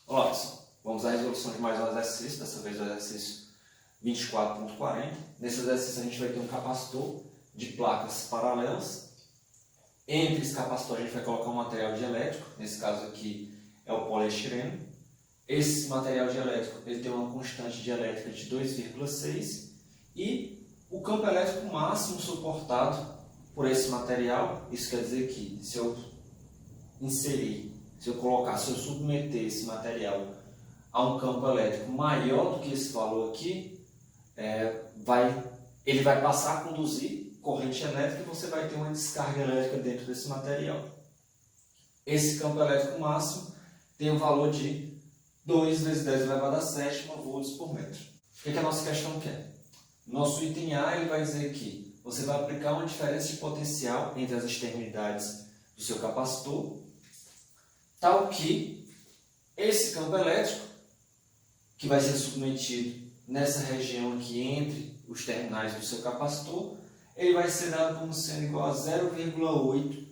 Olá pessoal, vamos à resolução de mais um exercício, dessa vez o exercício 24.40. Nesse exercício a gente vai ter um capacitor de placas paralelas. Entre esse capacitor a gente vai colocar um material dielétrico, nesse caso aqui é o poliestireno. Esse material dielétrico ele tem uma constante dielétrica de 2,6 e o campo elétrico máximo suportado por esse material, isso quer dizer que se eu submeter esse material a um campo elétrico maior do que esse valor aqui, ele vai passar a conduzir corrente elétrica e você vai ter uma descarga elétrica dentro desse material. Esse campo elétrico máximo tem um valor de 2 vezes 10 elevado a 7 volts por metro. O que a nossa questão quer? Nosso item A ele vai dizer que você vai aplicar uma diferença de potencial entre as extremidades do seu capacitor, tal que esse campo elétrico, que vai ser submetido nessa região aqui entre os terminais do seu capacitor, ele vai ser dado como sendo igual a 0,8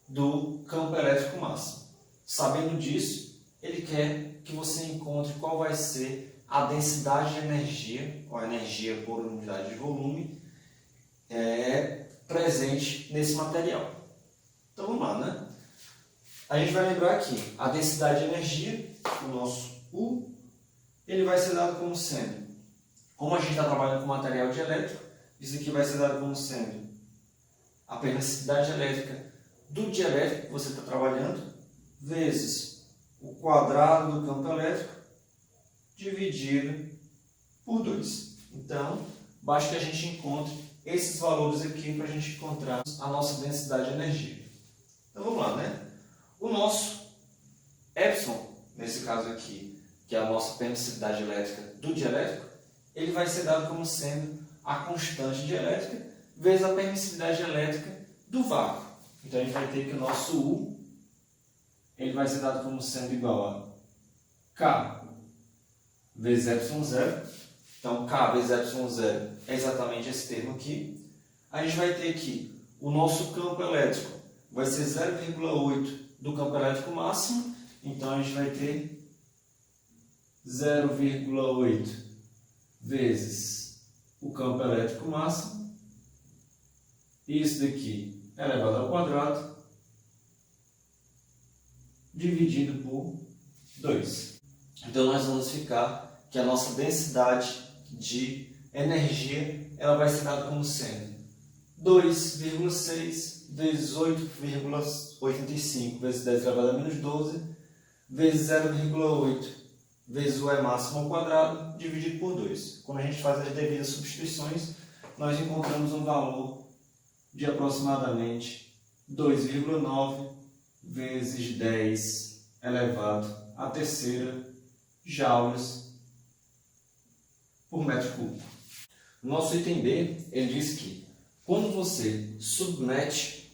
do campo elétrico máximo. Sabendo disso, ele quer que você encontre qual vai ser a densidade de energia, ou a energia por unidade de volume, presente nesse material. Então vamos lá, né? A gente vai lembrar aqui, a densidade de energia, o nosso U, ele vai ser dado como sendo, como a gente está trabalhando com material dielétrico, isso aqui vai ser dado como sendo a permissividade elétrica do dielétrico que você está trabalhando, vezes o quadrado do campo elétrico, dividido por 2. Então, basta que a gente encontre esses valores aqui para a gente encontrar a nossa densidade de energia. Então vamos lá, né? O nosso epsilon, nesse caso aqui, que é a nossa permissividade elétrica do dielétrico, ele vai ser dado como sendo a constante dielétrica vezes a permissividade elétrica do vácuo. Então a gente vai ter que o nosso U ele vai ser dado como sendo igual a K vezes epsilon zero. Então K vezes epsilon zero é exatamente esse termo aqui. A gente vai ter que o nosso campo elétrico vai ser 0,8 do campo elétrico máximo, então a gente vai ter 0,8 vezes o campo elétrico máximo, isso daqui elevado ao quadrado, dividido por 2. Então nós vamos ficar que a nossa densidade de energia ela vai ser dada como sendo 2,6 vezes 8,85 vezes 10 elevado a menos 12 vezes 0,8 vezes o E máximo ao quadrado dividido por 2. Quando a gente faz as devidas substituições, nós encontramos um valor de aproximadamente 2,9 vezes 10 elevado à terceira joules por metro cúbico. No nosso item B, ele diz que quando você submete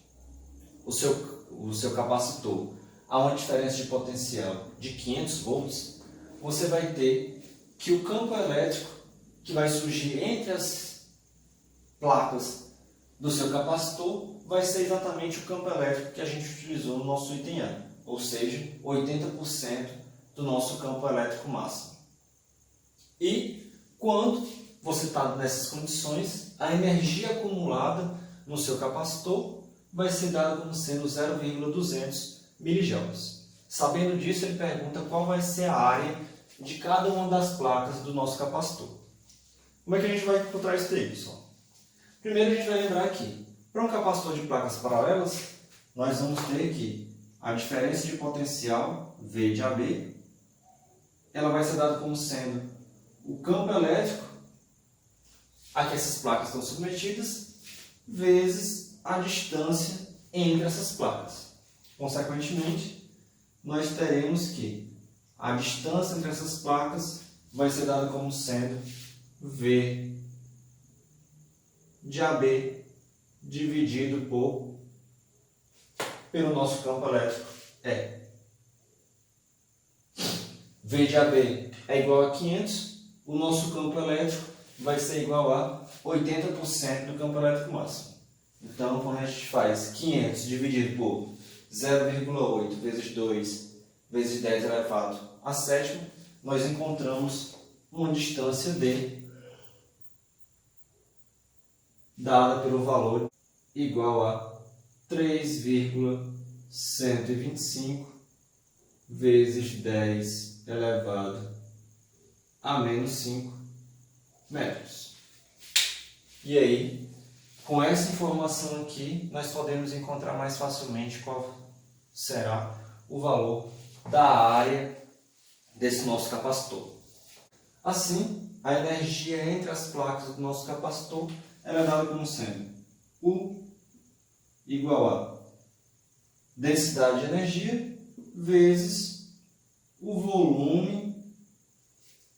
o seu capacitor a uma diferença de potencial de 500 volts, você vai ter que o campo elétrico que vai surgir entre as placas do seu capacitor vai ser exatamente o campo elétrico que a gente utilizou no nosso item A, ou seja, 80% do nosso campo elétrico máximo. E quando você está nessas condições, a energia acumulada no seu capacitor vai ser dada como sendo 0,200 milijoules. Sabendo disso, ele pergunta qual vai ser a área de cada uma das placas do nosso capacitor. Como é que a gente vai encontrar isso daí, pessoal? Primeiro a gente vai lembrar que, para um capacitor de placas paralelas, nós vamos ter que a diferença de potencial, V de AB, ela vai ser dada como sendo o campo elétrico a que essas placas estão submetidas, vezes a distância entre essas placas. Consequentemente, nós teremos que a distância entre essas placas vai ser dada como sendo V de AB dividido pelo nosso campo elétrico E. V de AB é igual a 500, o nosso campo elétrico vai ser igual a 80% do campo elétrico máximo. Então, quando a gente faz 500 dividido por 0,8 vezes 2 vezes 10 elevado a sétima, nós encontramos uma distância D dada pelo valor igual a 3,125 vezes 10 elevado a menos 5 metros. E aí, com essa informação aqui, nós podemos encontrar mais facilmente qual será o valor da área desse nosso capacitor. Assim, a energia entre as placas do nosso capacitor ela é dada como sendo U igual a densidade de energia vezes o volume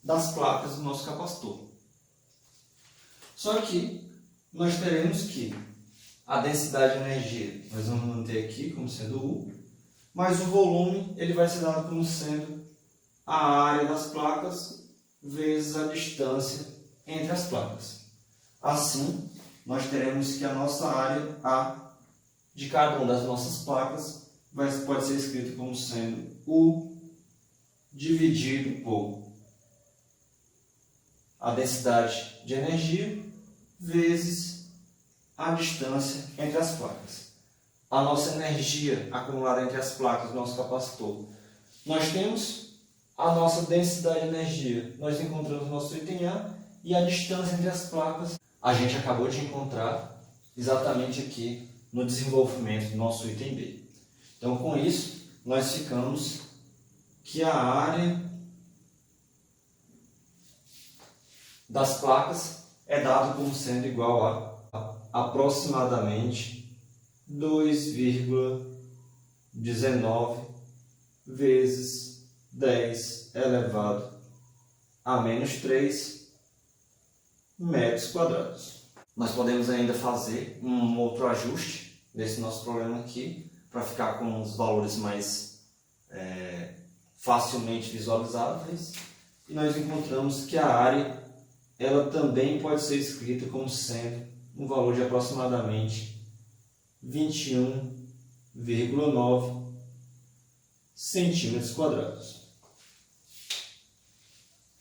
das placas do nosso capacitor. Só que nós teremos que a densidade de energia nós vamos manter aqui como sendo U, mas o volume ele vai ser dado como sendo a área das placas vezes a distância entre as placas. Assim, nós teremos que a nossa área A de cada uma das nossas placas pode ser escrito como sendo U dividido por a densidade de energia vezes a distância entre as placas. A nossa energia acumulada entre as placas do nosso capacitor. Nós temos a nossa densidade de energia. Nós encontramos o nosso item A e a distância entre as placas a gente acabou de encontrar exatamente aqui no desenvolvimento do nosso item B. Então, com isso, nós ficamos que a área das placas é dado como sendo igual a aproximadamente 2,19 vezes 10 elevado a menos 3 metros quadrados. Nós podemos ainda fazer um outro ajuste desse nosso problema aqui para ficar com os valores mais facilmente visualizáveis, e nós encontramos que a área ela também pode ser escrita como sendo um valor de aproximadamente 21,9 centímetros quadrados.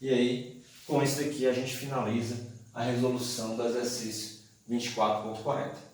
E aí, com isso aqui a gente finaliza a resolução do exercício 24.40.